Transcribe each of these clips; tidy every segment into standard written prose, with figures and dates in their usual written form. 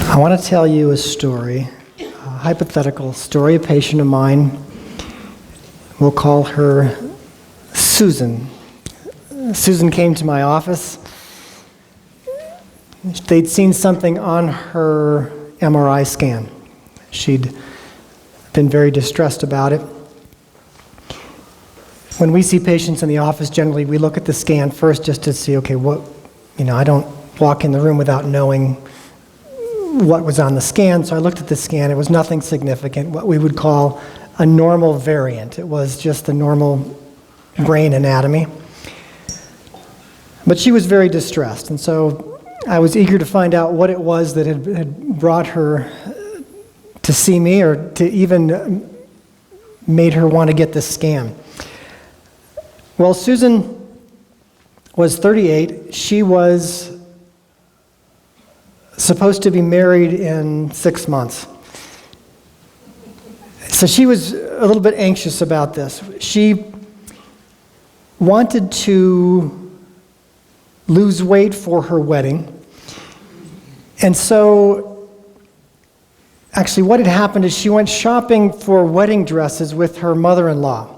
I want to tell you a story, a hypothetical story, a patient of mine. We'll call her Susan. Susan came to my office. They'd seen something on her MRI scan. She'd been very distressed about it. When we see patients in the office, generally we look at the scan first just to see, okay, I don't walk in the room without knowing what was on the scan. So I looked at the scan. It was nothing significant, what we would call a normal variant. It was just the normal brain anatomy. But she was very distressed, and so I was eager to find out what it was that had brought her to see me, or to even made her want to get this scan. Well, Susan was 38. She was supposed to be married in 6 months. So she was a little bit anxious about this. She wanted to lose weight for her wedding. And so, actually what had happened is she went shopping for wedding dresses with her mother-in-law.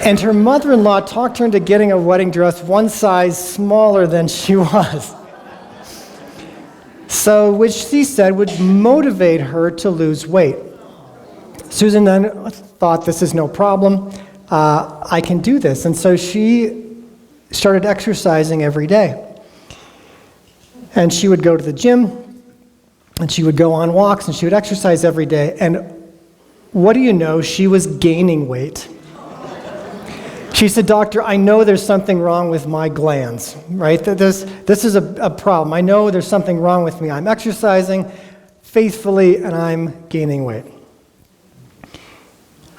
And her mother-in-law talked her into getting a wedding dress one size smaller than she was. So, which she said would motivate her to lose weight. Susan then thought, this is no problem, I can do this. And so she started exercising every day. And she would go to the gym, and she would go on walks, and she would exercise every day. And what do you know? She was gaining weight. She said, "Doctor, I know there's something wrong with my glands, right? This is a problem. I know there's something wrong with me. I'm exercising faithfully, and I'm gaining weight."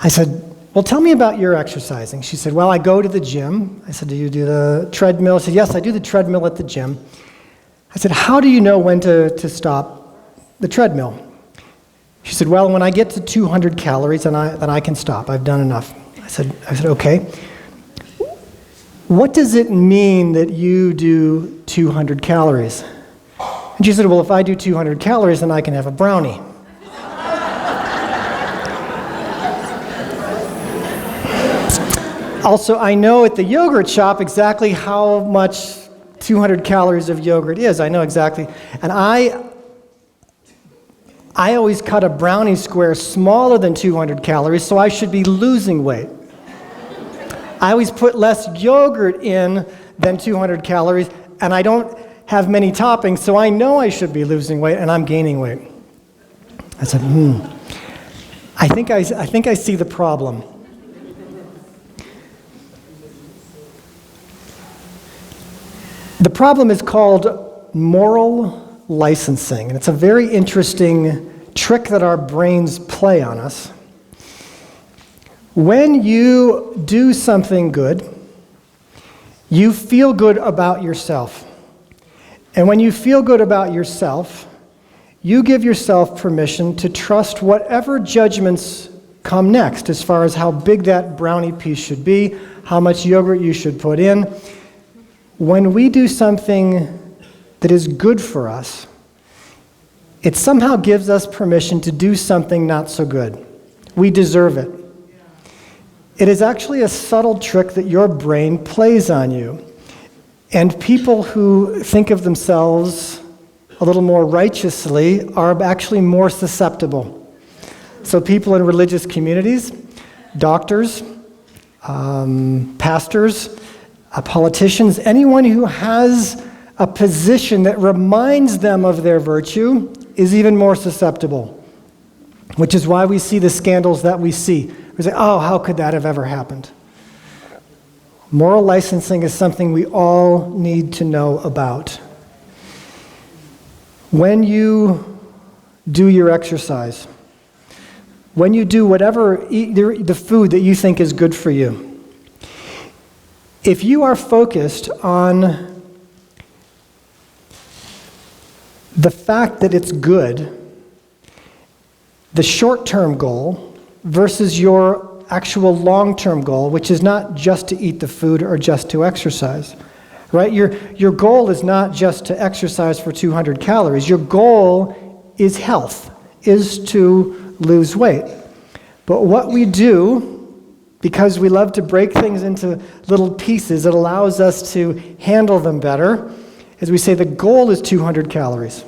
I said, "Well, tell me about your exercising." She said, "Well, I go to the gym." I said, "Do you do the treadmill?" She said, "Yes, I do the treadmill at the gym." I said, "How do you know when to stop the treadmill?" She said, "Well, when I get to 200 calories, then I can stop. I've done enough." I said, "Okay. What does it mean that you do 200 calories? And she said, "Well, if I do 200 calories, then I can have a brownie." Also, I know at the yogurt shop exactly how much 200 calories of yogurt is. I know exactly. And I always cut a brownie square smaller than 200 calories, so I should be losing weight. I always put less yogurt in than 200 calories, and I don't have many toppings, so I know I should be losing weight, and I'm gaining weight. I said, I think I see the problem. The problem is called moral licensing, and it's a very interesting trick that our brains play on us. When you do something good, you feel good about yourself. And when you feel good about yourself, you give yourself permission to trust whatever judgments come next as far as how big that brownie piece should be, how much yogurt you should put in. When we do something that is good for us, it somehow gives us permission to do something not so good. We deserve it. It is actually a subtle trick that your brain plays on you. And people who think of themselves a little more righteously are actually more susceptible. So people in religious communities, doctors, pastors, politicians, anyone who has a position that reminds them of their virtue is even more susceptible, which is why we see the scandals that we see. We say, oh, how could that have ever happened? Moral licensing is something we all need to know about. When you do your exercise, when you do whatever, eat the food that you think is good for you, if you are focused on the fact that it's good, the short-term goal versus your actual long-term goal, which is not just to eat the food or just to exercise, right? Your goal is not just to exercise for 200 calories. Your goal is health, is to lose weight. But what we do, because we love to break things into little pieces, it allows us to handle them better, is we say the goal is 200 calories.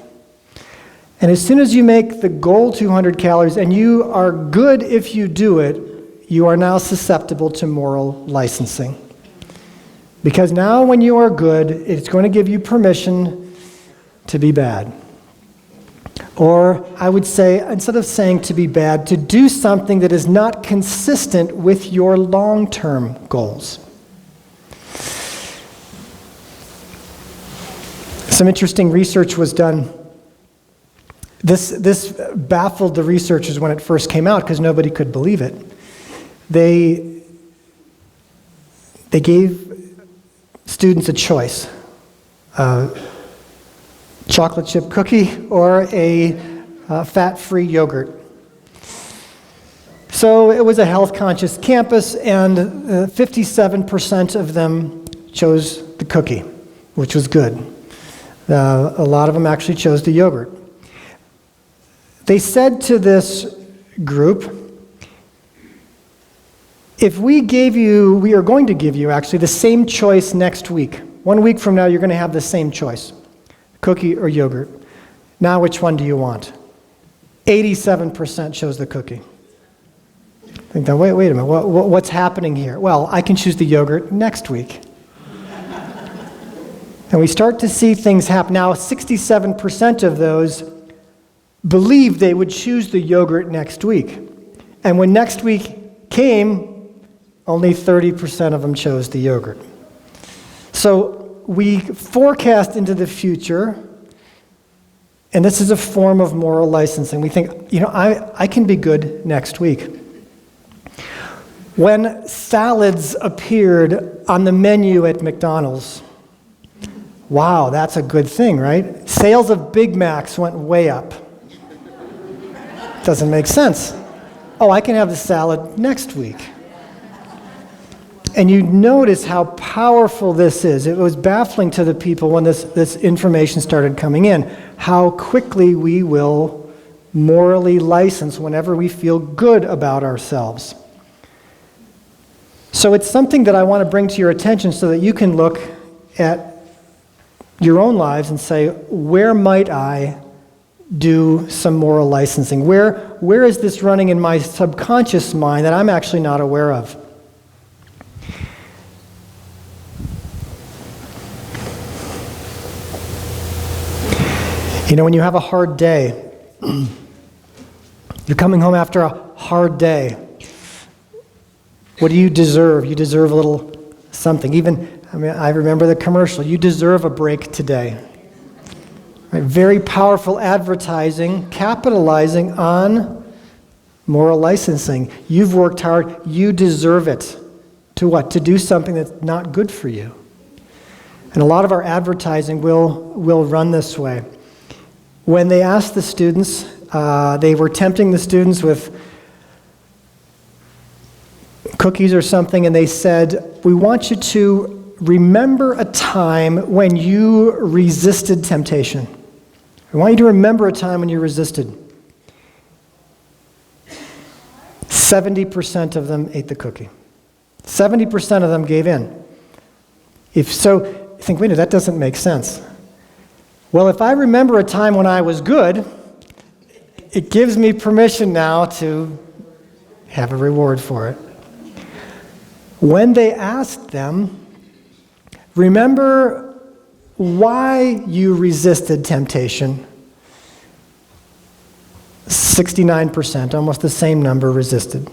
And as soon as you make the goal 200 calories, and you are good if you do it, you are now susceptible to moral licensing. Because now when you are good, it's going to give you permission to be bad. Or I would say, instead of saying to be bad, to do something that is not consistent with your long-term goals. Some interesting research was done. This baffled the researchers when it first came out because nobody could believe it. They gave students a choice. Chocolate chip cookie or a fat-free yogurt. So it was a health-conscious campus, and 57% of them chose the cookie, which was good. A lot of them actually chose the yogurt. They said to this group, if we are going to give you actually the same choice next week. 1 week from now, you're going to have the same choice. Cookie or yogurt. Now, which one do you want? 87% chose the cookie. Think now, wait a minute. What's happening here? Well, I can choose the yogurt next week. And we start to see things happen. Now, 67% of those believed they would choose the yogurt next week. And when next week came, only 30% of them chose the yogurt. So we forecast into the future, and this is a form of moral licensing. We think, I can be good next week. When salads appeared on the menu at McDonald's, wow, that's a good thing, right? Sales of Big Macs went way up. Doesn't make sense. Oh, I can have the salad next week. And you notice how powerful this is. It was baffling to the people when this information started coming in, how quickly we will morally license whenever we feel good about ourselves. So it's something that I want to bring to your attention so that you can look at your own lives and say, where might I do some moral licensing? Where is this running in my subconscious mind that I'm actually not aware of? When you have a hard day, you're coming home after a hard day, what do you deserve? You deserve a little something. I remember the commercial, you deserve a break today. Right? Very powerful advertising, capitalizing on moral licensing. You've worked hard, you deserve it. To what? To do something that's not good for you. And a lot of our advertising will run this way. When they asked the students, they were tempting the students with cookies or something, and they said, we want you to remember a time when you resisted temptation. I want you to remember a time when you resisted. 70% of them ate the cookie. 70% of them gave in. If so, you think, wait a minute, that doesn't make sense. Well, if I remember a time when I was good, it gives me permission now to have a reward for it. When they asked them, remember why you resisted temptation, 69%, almost the same number, resisted.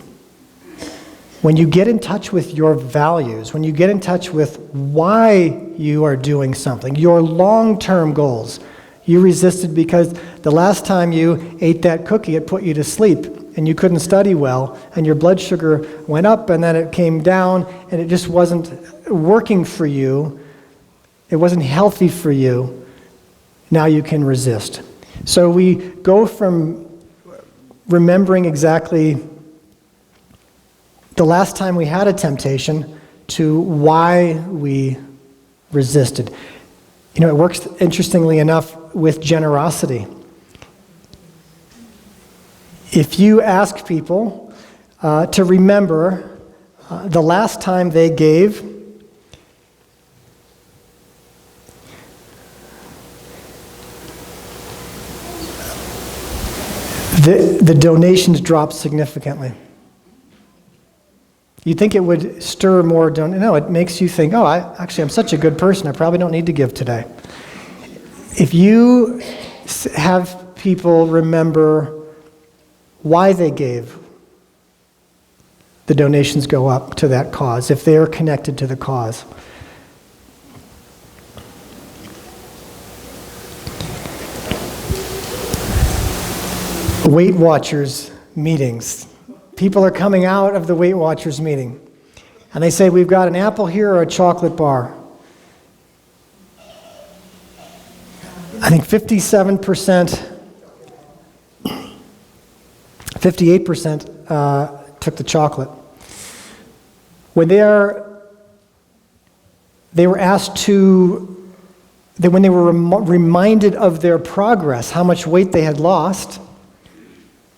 When you get in touch with your values, when you get in touch with why you are doing something, your long-term goals, you resisted because the last time you ate that cookie, it put you to sleep, and you couldn't study well, and your blood sugar went up, and then it came down, and it just wasn't working for you. It wasn't healthy for you. Now you can resist. So we go from remembering exactly the last time we had a temptation to why we resisted. You know, it works interestingly enough with generosity. If you ask people to remember the last time they gave, the donations drop significantly. You'd think it would stir more no, it makes you think, oh, I'm such a good person, I probably don't need to give today. If you have people remember why they gave, the donations go up to that cause, if they're connected to the cause. Weight Watchers meetings. People are coming out of the Weight Watchers meeting, and they say, we've got an apple here or a chocolate bar. I think 58% took the chocolate. When they were asked to, when they were reminded of their progress, how much weight they had lost,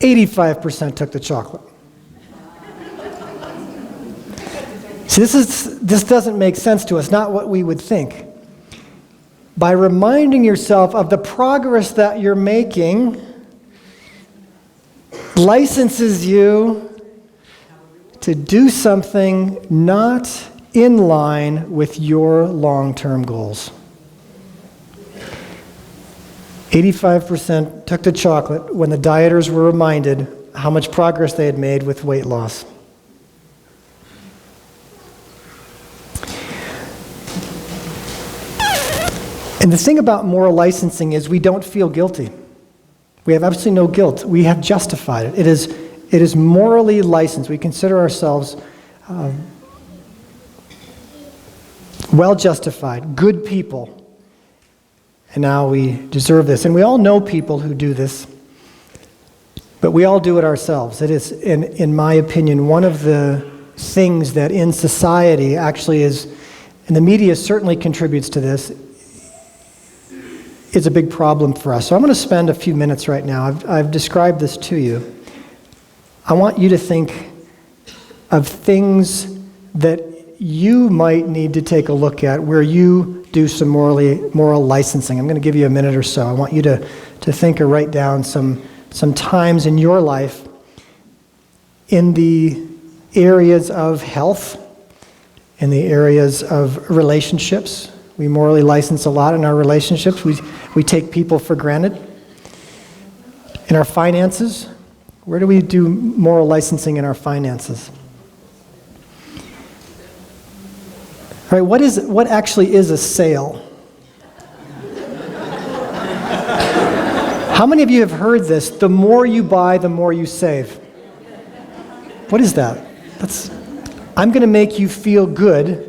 85% took the chocolate. See, this doesn't make sense to us, not what we would think. By reminding yourself of the progress that you're making, licenses you to do something not in line with your long-term goals. 85% took the chocolate when the dieters were reminded how much progress they had made with weight loss. And the thing about moral licensing is we don't feel guilty. We have absolutely no guilt. We have justified it. It is morally licensed. We consider ourselves well justified, good people. And now we deserve this. And we all know people who do this, but we all do it ourselves. It is, in my opinion, one of the things that in society actually is, and the media certainly contributes to this, is a big problem for us. So I'm going to spend a few minutes right now. I've described this to you. I want you to think of things that you might need to take a look at where you do some moral licensing. I'm going to give you a minute or so. I want you to think or write down some times in your life in the areas of health, in the areas of relationships. We morally license a lot in our relationships. We take people for granted. In our finances, where do we do moral licensing in our finances? All right, what actually is a sale? How many of you have heard this? The more you buy, the more you save. What is that? I'm going to make you feel good.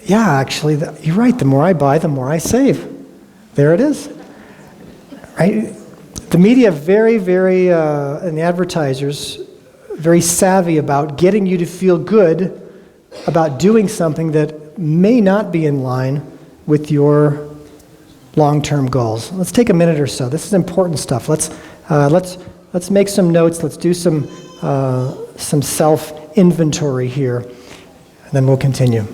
Yeah, actually, you're right. The more I buy, the more I save. There it is. Right? The media, very, very, and the advertisers, very savvy about getting you to feel good about doing something that may not be in line with your long-term goals. Let's take a minute or so. This is important stuff. Let's make some notes. Let's do some self-inventory here, and then we'll continue.